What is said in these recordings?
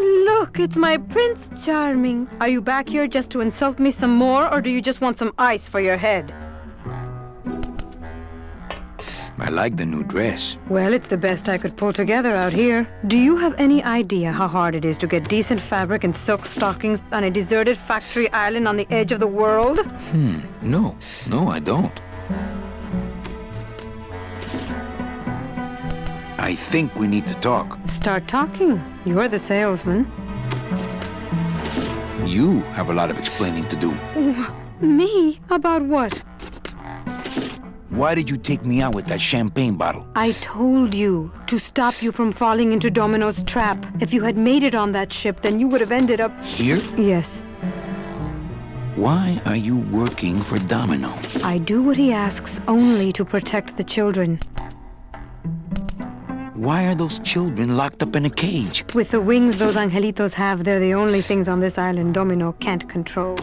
Look, it's my Prince Charming. Are you back here just to insult me some more, or do you just want some ice for your head? I like the new dress. Well, it's the best I could pull together out here. Do you have any idea how hard it is to get decent fabric and silk stockings on a deserted factory island on the edge of the world? No, I don't. I think we need to talk. Start talking. You're the salesman. You have a lot of explaining to do. Me? About what? Why did you take me out with that champagne bottle? I told you to stop you from falling into Domino's trap. If you had made it on that ship, then you would have ended up... Here? Yes. Why are you working for Domino? I do what he asks only to protect the children. Why are those children locked up in a cage? With the wings those angelitos have, they're the only things on this island Domino can't control.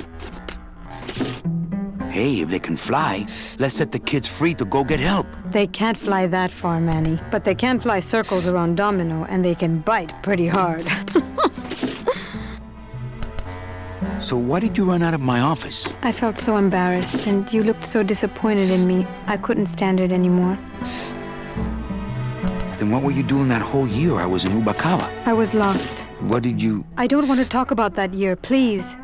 Hey, if they can fly, let's set the kids free to go get help. They can't fly that far, Manny. But they can fly circles around Domino, and they can bite pretty hard. So why did you run out of my office? I felt so embarrassed, and you looked so disappointed in me. I couldn't stand it anymore. Then what were you doing that whole year I was in Ubakawa? I was lost. What did you... I don't want to talk about that year, please.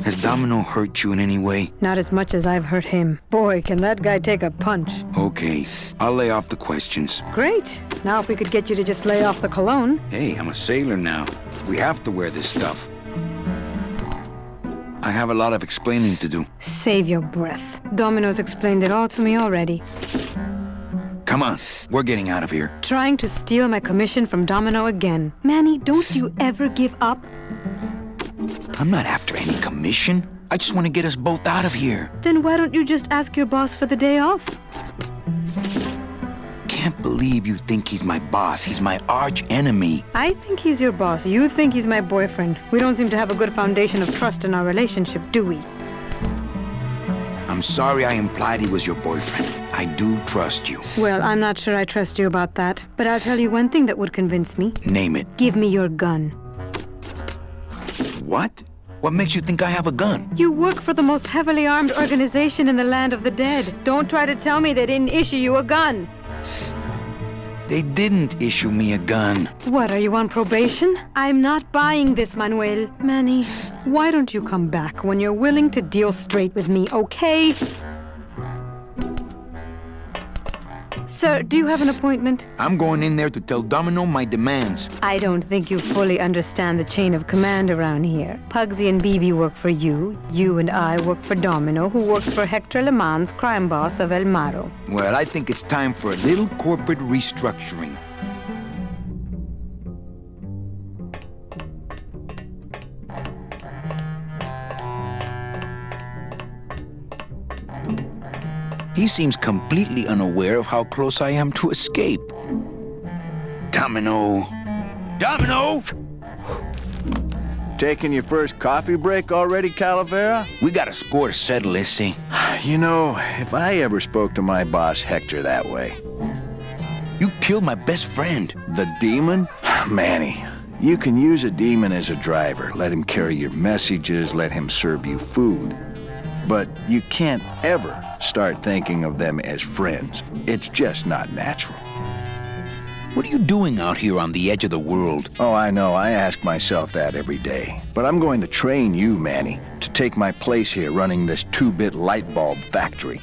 Has Domino hurt you in any way? Not as much as I've hurt him. Boy, can that guy take a punch. Okay, I'll lay off the questions. Great. Now if we could get you to just lay off the cologne. Hey, I'm a sailor now. We have to wear this stuff. I have a lot of explaining to do. Save your breath. Domino's explained it all to me already. Come on, we're getting out of here. Trying to steal my commission from Domino again. Manny, don't you ever give up? I'm not after any commission. I just want to get us both out of here. Then why don't you just ask your boss for the day off? Can't believe you think he's my boss. He's my arch enemy. I think he's your boss. You think he's my boyfriend. We don't seem to have a good foundation of trust in our relationship, do we? I'm sorry I implied he was your boyfriend. I do trust you. Well, I'm not sure I trust you about that. But I'll tell you one thing that would convince me. Name it. Give me your gun. What? What makes you think I have a gun? You work for the most heavily armed organization in the land of the dead. Don't try to tell me they didn't issue you a gun. They didn't issue me a gun. What, are you on probation? I'm not buying this, Manuel. Manny, why don't you come back when you're willing to deal straight with me, okay? Sir, do you have an appointment? I'm going in there to tell Domino my demands. I don't think you fully understand the chain of command around here. Pugsy and Bibi work for you. You and I work for Domino, who works for Hector Le Mans, crime boss of El Maro. Well, I think it's time for a little corporate restructuring. He seems completely unaware of how close I am to escape. Domino! Domino! Taking your first coffee break already, Calavera? We got a score to settle, Issy. You know, if I ever spoke to my boss Hector that way. You killed my best friend. The demon? Manny, you can use a demon as a driver. Let him carry your messages, let him serve you food. But you can't ever start thinking of them as friends. It's just not natural. What are you doing out here on the edge of the world? Oh, I know. I ask myself that every day. But I'm going to train you, Manny, to take my place here running this 2-bit light bulb factory.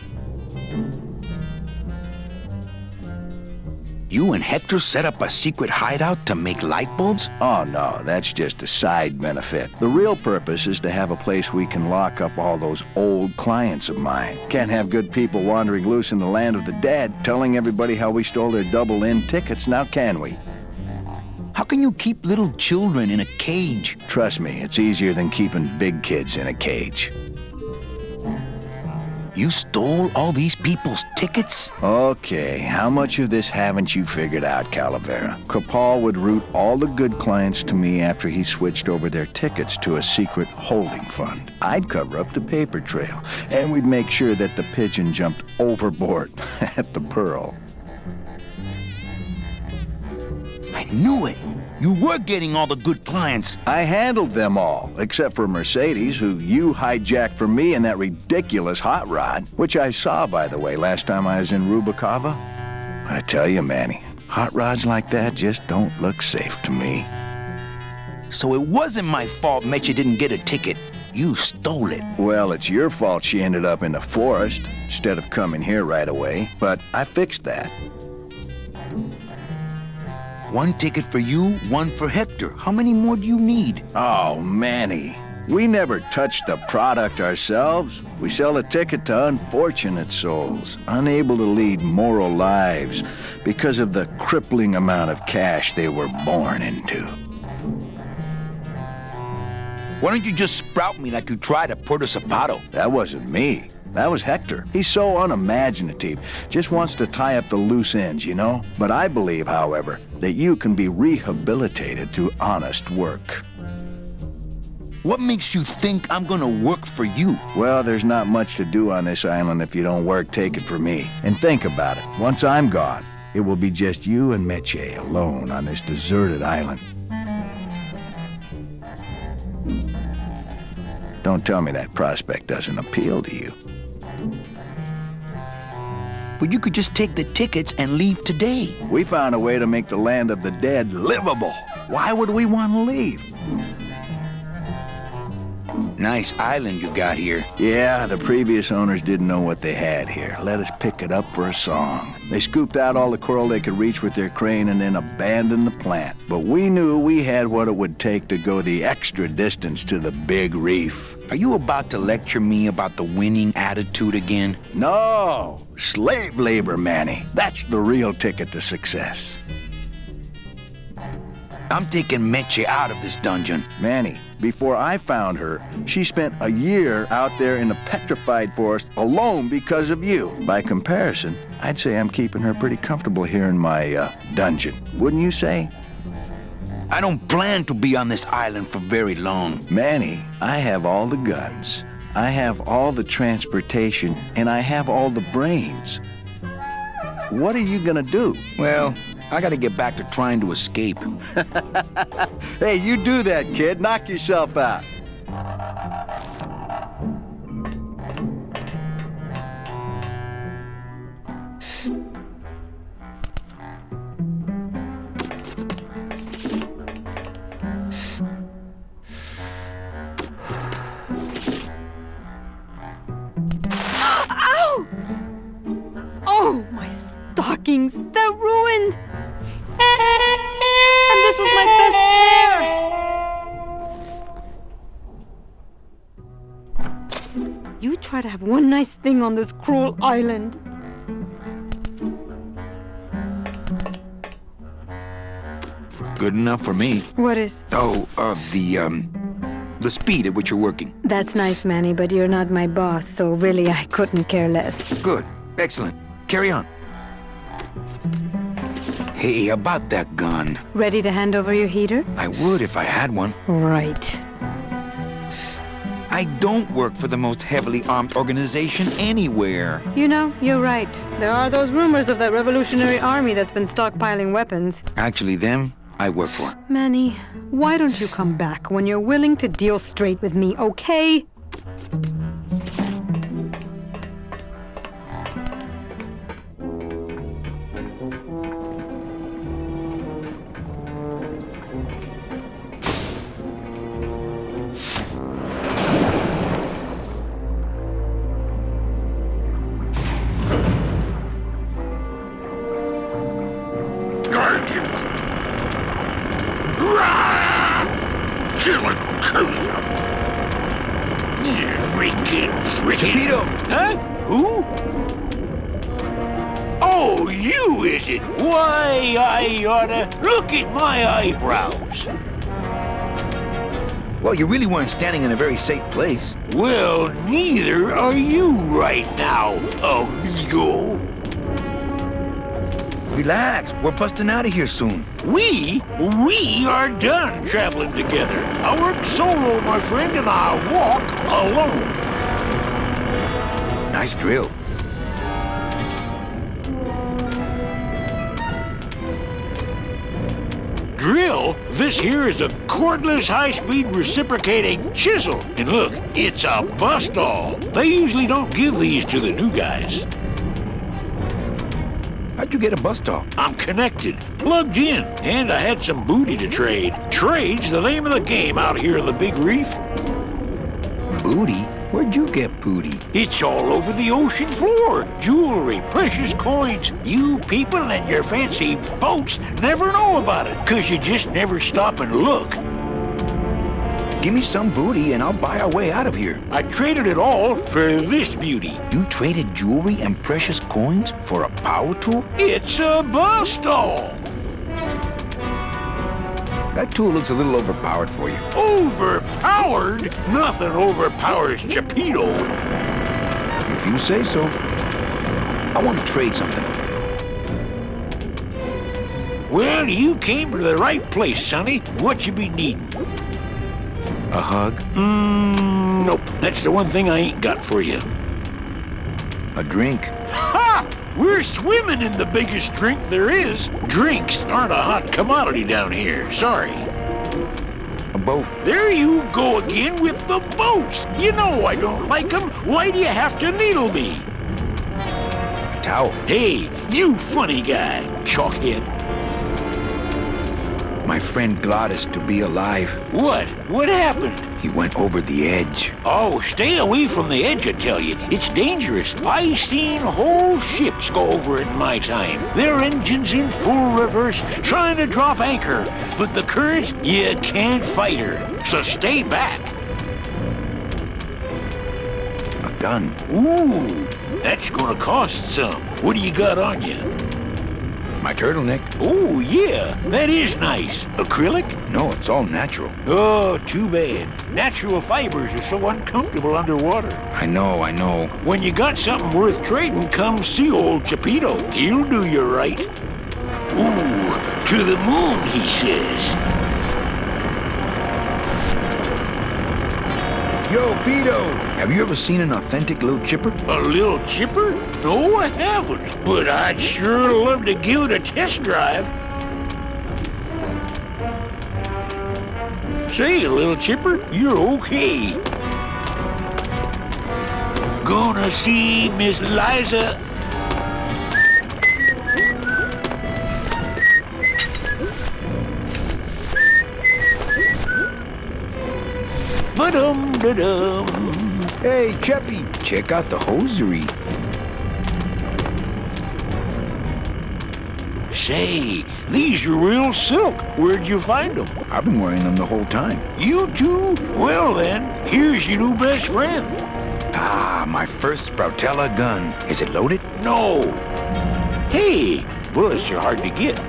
You and Hector set up a secret hideout to make light bulbs? Oh, no, that's just a side benefit. The real purpose is to have a place we can lock up all those old clients of mine. Can't have good people wandering loose in the land of the dead, telling everybody how we stole their double-in tickets, now can we? How can you keep little children in a cage? Trust me, it's easier than keeping big kids in a cage. You stole all these people's tickets? Okay, how much of this haven't you figured out, Calavera? Capal would route all the good clients to me after he switched over their tickets to a secret holding fund. I'd cover up the paper trail, and we'd make sure that the pigeon jumped overboard at the Pearl. I knew it. You were getting all the good clients. I handled them all, except for Mercedes, who you hijacked from me in that ridiculous hot rod, which I saw, by the way, last time I was in Rubacava. I tell you, Manny, hot rods like that just don't look safe to me. So it wasn't my fault Meche didn't get a ticket. You stole it. Well, it's your fault she ended up in the forest instead of coming here right away, but I fixed that. One ticket for you, one for Hector. How many more do you need? Oh, Manny, we never touch the product ourselves. We sell a ticket to unfortunate souls, unable to lead moral lives because of the crippling amount of cash they were born into. Why don't you just sprout me like you tried at Puerto Zapato? That wasn't me. That was Hector. He's so unimaginative, just wants to tie up the loose ends, you know? But I believe, however, that you can be rehabilitated through honest work. What makes you think I'm gonna work for you? Well, there's not much to do on this island if you don't work, take it from me. And think about it. Once I'm gone, it will be just you and Meche alone on this deserted island. Don't tell me that prospect doesn't appeal to you. But you could just take the tickets and leave today. We found a way to make the land of the dead livable. Why would we want to leave? Nice island you got here. Yeah, the previous owners didn't know what they had here. Let us pick it up for a song. They scooped out all the coral they could reach with their crane and then abandoned the plant. But we knew we had what it would take to go the extra distance to the big reef. Are you about to lecture me about the winning attitude again? No! Slave labor, Manny. That's the real ticket to success. I'm taking Meche out of this dungeon. Manny, before I found her, she spent a year out there in the petrified forest alone because of you. By comparison, I'd say I'm keeping her pretty comfortable here in my dungeon. Wouldn't you say? I don't plan to be on this island for very long. Manny, I have all the guns, I have all the transportation, and I have all the brains. What are you gonna do? Well, I gotta get back to trying to escape. Hey, you do that, kid. Knock yourself out. Ow! Oh, my stockings! They're ruined! And this was my best pair! You try to have one nice thing on this cruel island. Good enough for me. What is? Oh, the speed at which you're working. That's nice, Manny, but you're not my boss, so really I couldn't care less. Good. Excellent. Carry on. Hey, about that gun. Ready to hand over your heater? I would if I had one. Right. I don't work for the most heavily armed organization anywhere. You know, you're right. There are those rumors of that revolutionary army that's been stockpiling weapons. Actually, them, I work for. Manny, why don't you come back when you're willing to deal straight with me, okay? Torpedo! Huh? Who? Oh, you is it? Why, I oughta look at my eyebrows. Well, you really weren't standing in a very safe place. Well, neither are you right now, amigo. Relax, we're busting out of here soon. We are done traveling together. I work solo, my friend, and I walk alone. Nice drill. Drill? This here is a cordless, high-speed reciprocating chisel. And look, it's a bust-all. They usually don't give these to the new guys. How'd you get a bust off? I'm connected, plugged in, and I had some booty to trade. Trade's the name of the game out here in the Big Reef. Booty? Where'd you get booty? It's all over the ocean floor. Jewelry, precious coins. You people and your fancy boats never know about it, 'cause you just never stop and look. Give me some booty and I'll buy our way out of here. I traded it all for this beauty. You traded jewelry and precious coins for a power tool? It's a bust-all. That tool looks a little overpowered for you. Overpowered? Nothing overpowers Chapito. If you say so. I want to trade something. Well, you came to the right place, Sonny. What you be needing? A hug? Nope. That's the one thing I ain't got for you. A drink? Ha! We're swimming in the biggest drink there is. Drinks aren't a hot commodity down here. Sorry. A boat? There you go again with the boats. You know I don't like them. Why do you have to needle me? A towel? Hey, you funny guy, chalkhead. My friend Glottis to be alive. What? What happened? He went over the edge. Oh, stay away from the edge, I tell you. It's dangerous. I seen whole ships go over it in my time. Their engines in full reverse, trying to drop anchor. But the current, you can't fight her. So stay back. A gun? Ooh, that's gonna cost some. What do you got on you? My turtleneck? Oh, yeah, that is nice. Acrylic? No, it's all natural. Oh, too bad. Natural fibers are so uncomfortable underwater. I know. When you got something worth trading, come see old Chapito. He'll do you right. Ooh, to the moon, he says. Yo, Pito! Have you ever seen an authentic little chipper? A little chipper? No, I haven't. But I'd sure love to give it a test drive. Say, little chipper, you're okay. Gonna see Miss Liza. Ba-dum-da-dum. Hey, Cheppy, check out the hosiery. Say, these are real silk. Where'd you find them? I've been wearing them the whole time. You too? Well then, here's your new best friend. Ah, my first Sproutella gun. Is it loaded? No. Hey, bullets are hard to get.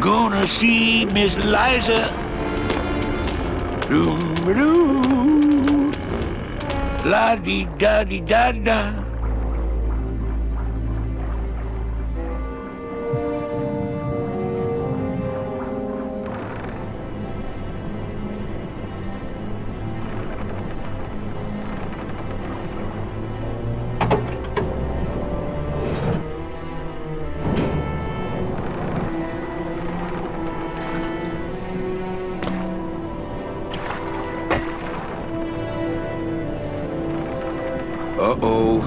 Gonna see Miss Liza. Doom-a-doo. La-dee-da-dee-da-da. Uh-oh.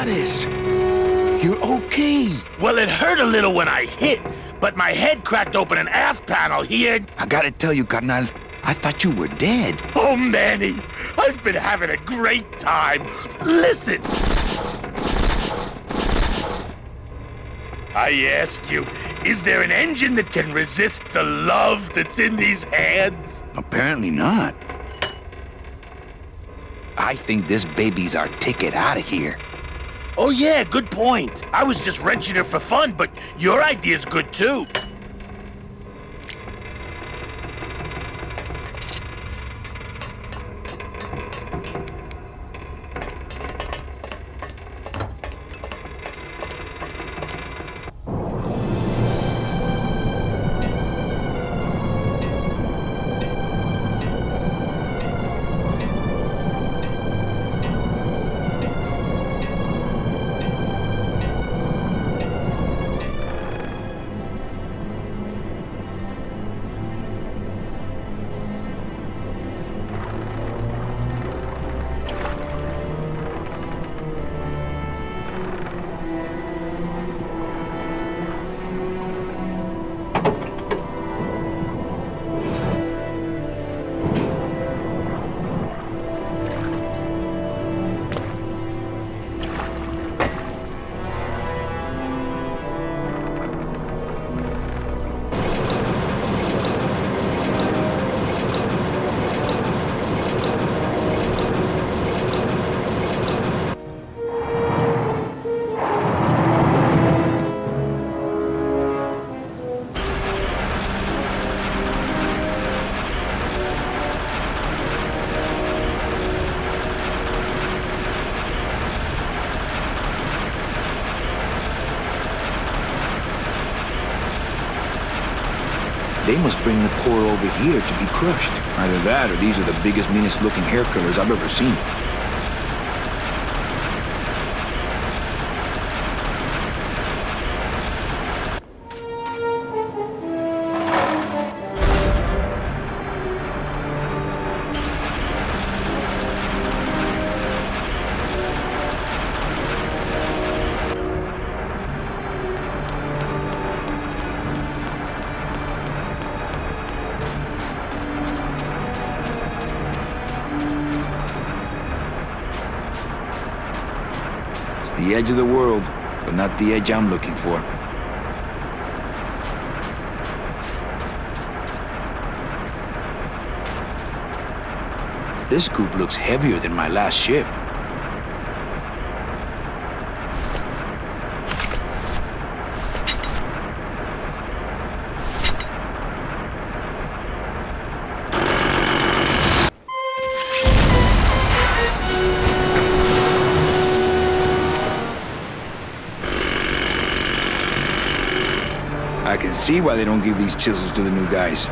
Alice. You're okay. Well, it hurt a little when I hit, but my head cracked open an aft panel here. I gotta tell you, carnal, I thought you were dead. Oh, Manny, I've been having a great time. Listen. I ask you, is there an engine that can resist the love that's in these hands? Apparently not. I think this baby's our ticket out of here. Oh yeah, good point. I was just wrenching it for fun, but your idea's good too. They must bring the core over here to be crushed. Either that or these are the biggest, meanest looking hair killers I've ever seen. The edge of the world, but not the edge I'm looking for. This scoop looks heavier than my last ship. I can see why they don't give these chisels to the new guys.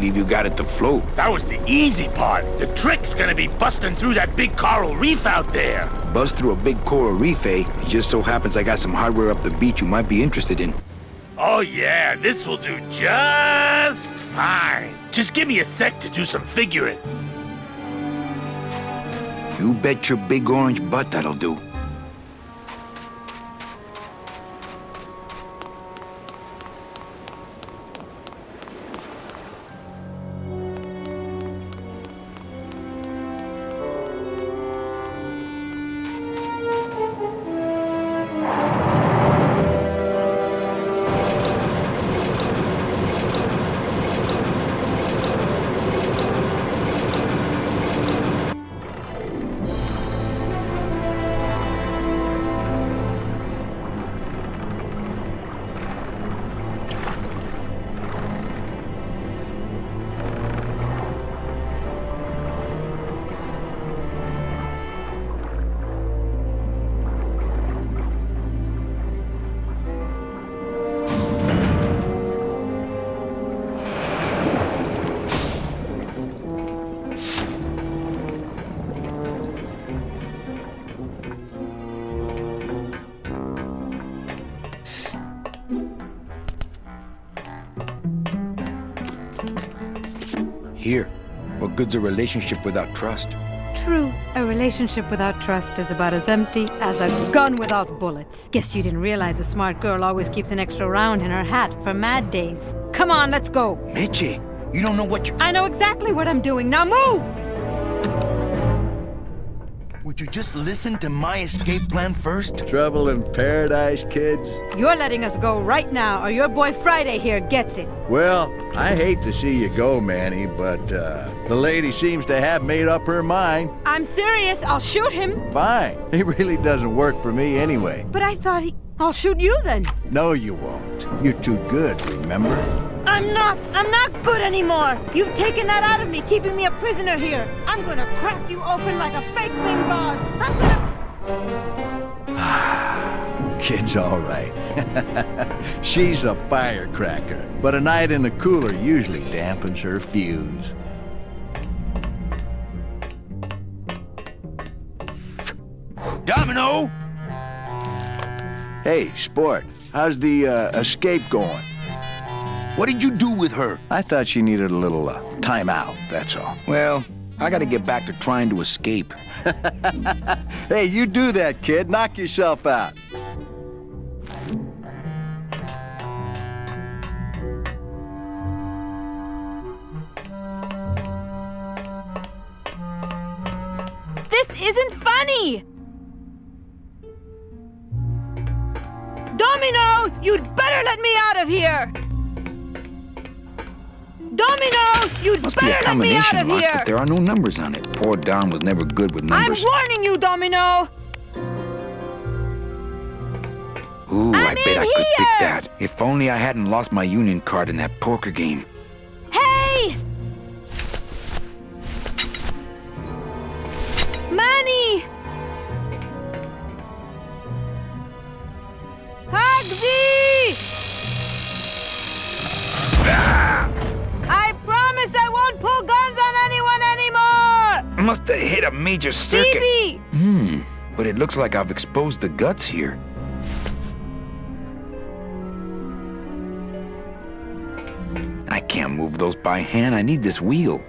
believe you got it to float. That was the easy part. The trick's gonna be busting through that big coral reef out there. Bust through a big coral reef, eh? It just so happens I got some hardware up the beach you might be interested in. Oh yeah, this will do just fine. Just give me a sec to do some figuring. You bet your big orange butt that'll do. Here, what good's a relationship without trust? True, a relationship without trust is about as empty as a gun without bullets. Guess you didn't realize a smart girl always keeps an extra round in her hat for mad days. Come on, let's go. Mitchie, you don't know what you... I know exactly what I'm doing. Now move! Would you just listen to my escape plan first? Trouble in paradise, kids? You're letting us go right now, or your boy Friday here gets it. Well, I hate to see you go, Manny, but the lady seems to have made up her mind. I'm serious. I'll shoot him. Fine. He really doesn't work for me anyway. But I thought I'll shoot you then. No, you won't. You're too good, remember? I'm not good anymore. You've taken that out of me, keeping me a prisoner here. I'm gonna crack you open like a fake wing gauze. I'm gonna... Kid's all right. She's a firecracker, but a night in the cooler usually dampens her fuse. Domino! Hey, Sport, how's the escape going? What did you do with her? I thought she needed a little time out, that's all. Well, I gotta get back to trying to escape. Hey, you do that, kid. Knock yourself out. This isn't funny! Domino, you'd better let me out of here! Domino, you'd Must be a better let me out combination of lock, here! but there are no numbers on it. Poor Dom was never good with I'm numbers. warning you, Domino! Ooh, I I'm bet in I could pick here! that. If only I hadn't lost my union card in that poker game. Hey! Manny! Hugsy! I promise I won't pull guns on anyone anymore! Must have hit a major circuit. Phoebe! But it looks like I've exposed the guts here. I can't move those by hand. I need this wheel.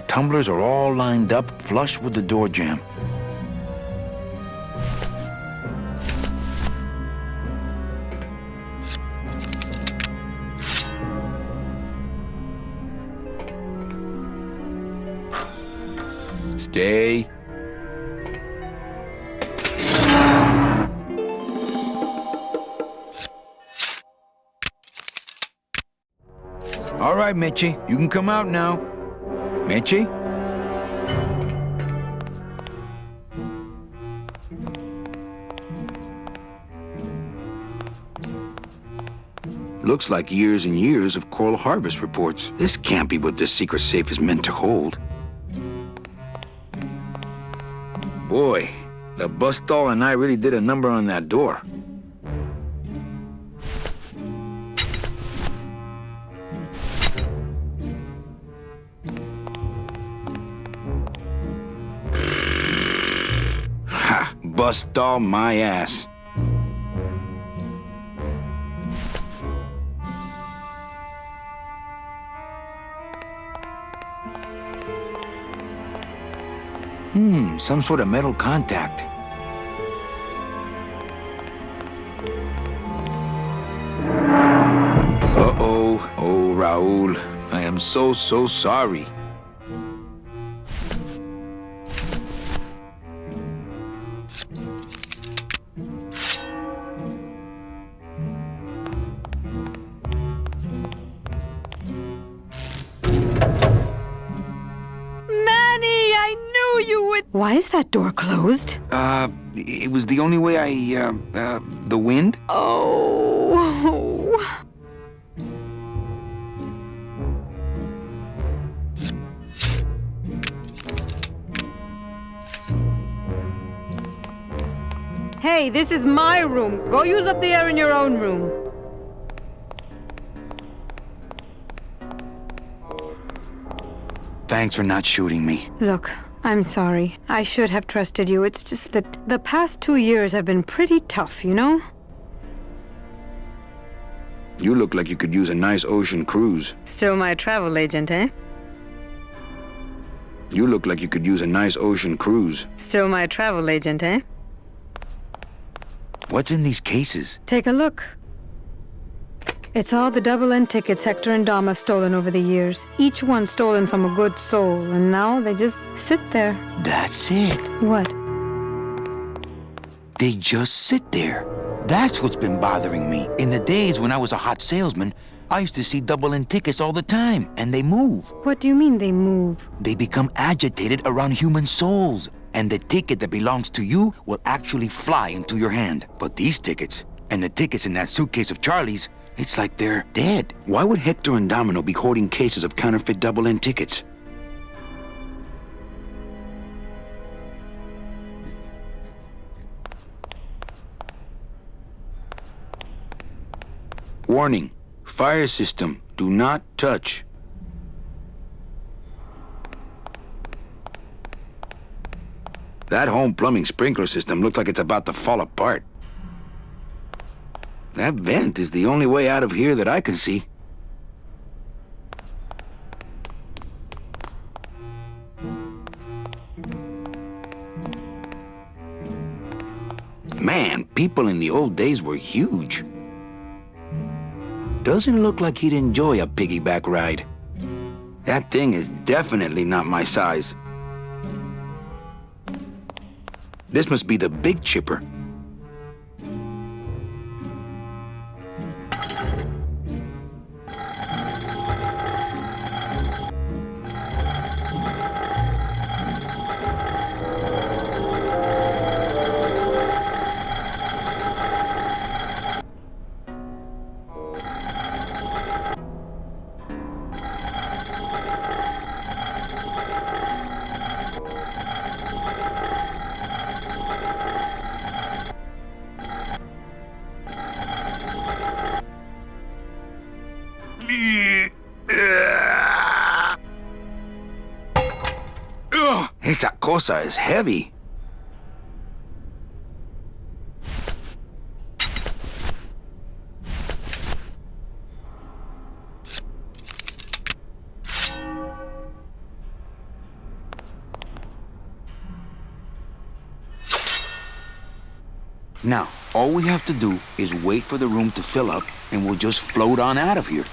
Tumblers are all lined up flush with the door jamb. Stay. All right, Mitchie, you can come out now. Mitchie? Looks like years and years of coral harvest reports. This can't be what this secret safe is meant to hold. Boy, the bus doll and I really did a number on that door. Ha! Bus doll my ass. Some sort of metal contact. Uh-oh. Oh, Raul. I am so sorry. Why is that door closed? It was the only way the wind? Oh. Hey, this is my room. Go use up the air in your own room. Thanks for not shooting me. Look, I'm sorry. I should have trusted you. It's just that the past 2 years have been pretty tough, you know? You look like you could use a nice ocean cruise. Still my travel agent, eh? You look like you could use a nice ocean cruise. Still my travel agent, eh? What's in these cases? Take a look. It's all the double-end tickets Hector and Dom have stolen over the years. Each one stolen from a good soul, and now they just sit there. That's it. What? They just sit there. That's what's been bothering me. In the days when I was a hot salesman, I used to see double-end tickets all the time, and they move. What do you mean they move? They become agitated around human souls, and the ticket that belongs to you will actually fly into your hand. But these tickets, and the tickets in that suitcase of Charlie's, it's like they're dead. Why would Hector and Domino be hoarding cases of counterfeit double-end tickets? Warning. Fire system. Do not touch. That home plumbing sprinkler system looks like it's about to fall apart. That vent is the only way out of here that I can see. Man, people in the old days were huge. Doesn't look like he'd enjoy a piggyback ride. That thing is definitely not my size. This must be the big chipper. Esa cosa is heavy. Now, all we have to do is wait for the room to fill up, and we'll just float on out of here.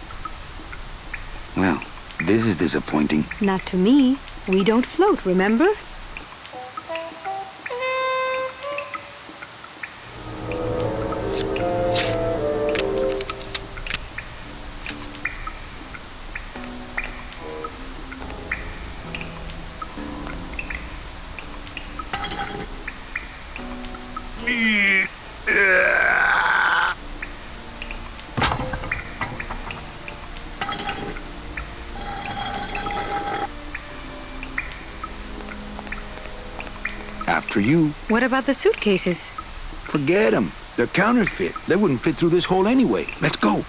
Well, this is disappointing. Not to me. We don't float, remember? after you. What about the suitcases? Forget them. They're counterfeit. They wouldn't fit through this hole anyway. Let's go.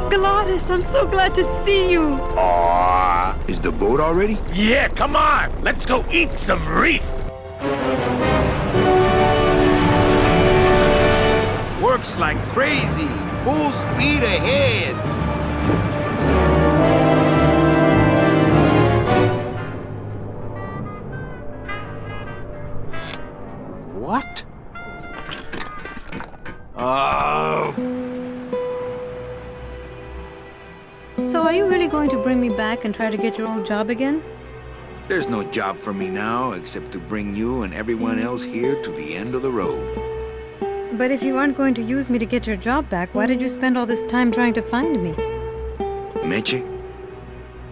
Gladys, I'm so glad to see you. Aw. Is the boat all ready? Yeah, come on. Let's go eat some reef. Works like crazy. Full speed ahead. What? Oh. So are you really going to bring me back and try to get your old job again? There's no job for me now except to bring you and everyone else here to the end of the road. But if you aren't going to use me to get your job back, why did you spend all this time trying to find me? Meche,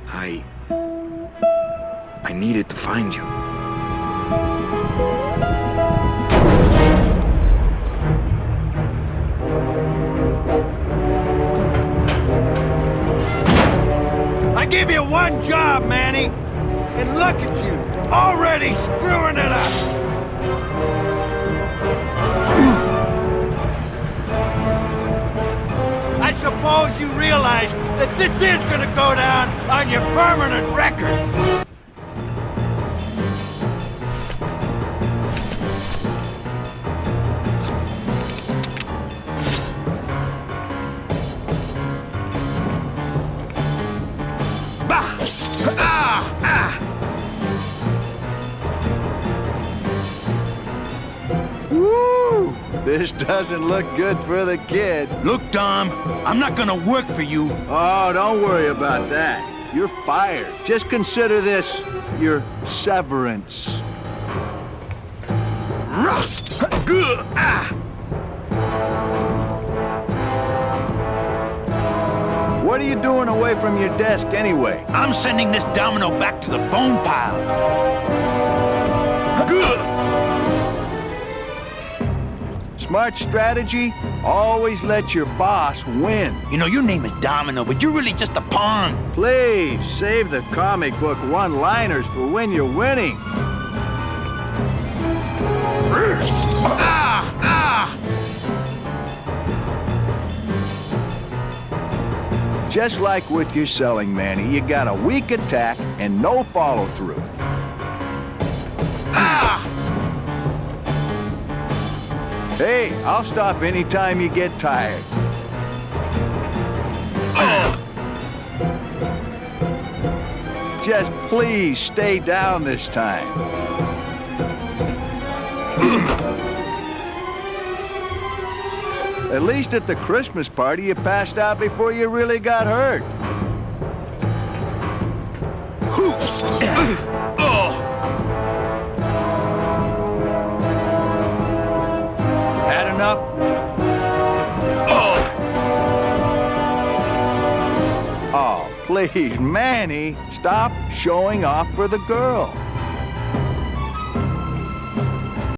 I needed to find you. I give you one job, Manny. And look at you, already screwing it up. I suppose you realize that this is gonna go down on your permanent record. Woo! This doesn't look good for the kid. Look, Dom, I'm not gonna work for you. Oh, don't worry about that. You're fired. Just consider this your severance. What are you doing away from your desk anyway? I'm sending this domino back to the bone pile. Smart strategy, always let your boss win. You know, your name is Domino, but you're really just a pawn. Please, save the comic book one-liners for when you're winning. Just like with your selling, Manny, you got a weak attack and no follow-through. Hey, I'll stop anytime you get tired. Just please stay down this time. At least at the Christmas party, you passed out before you really got hurt. Had enough? Oh, please, Manny, stop showing off for the girl.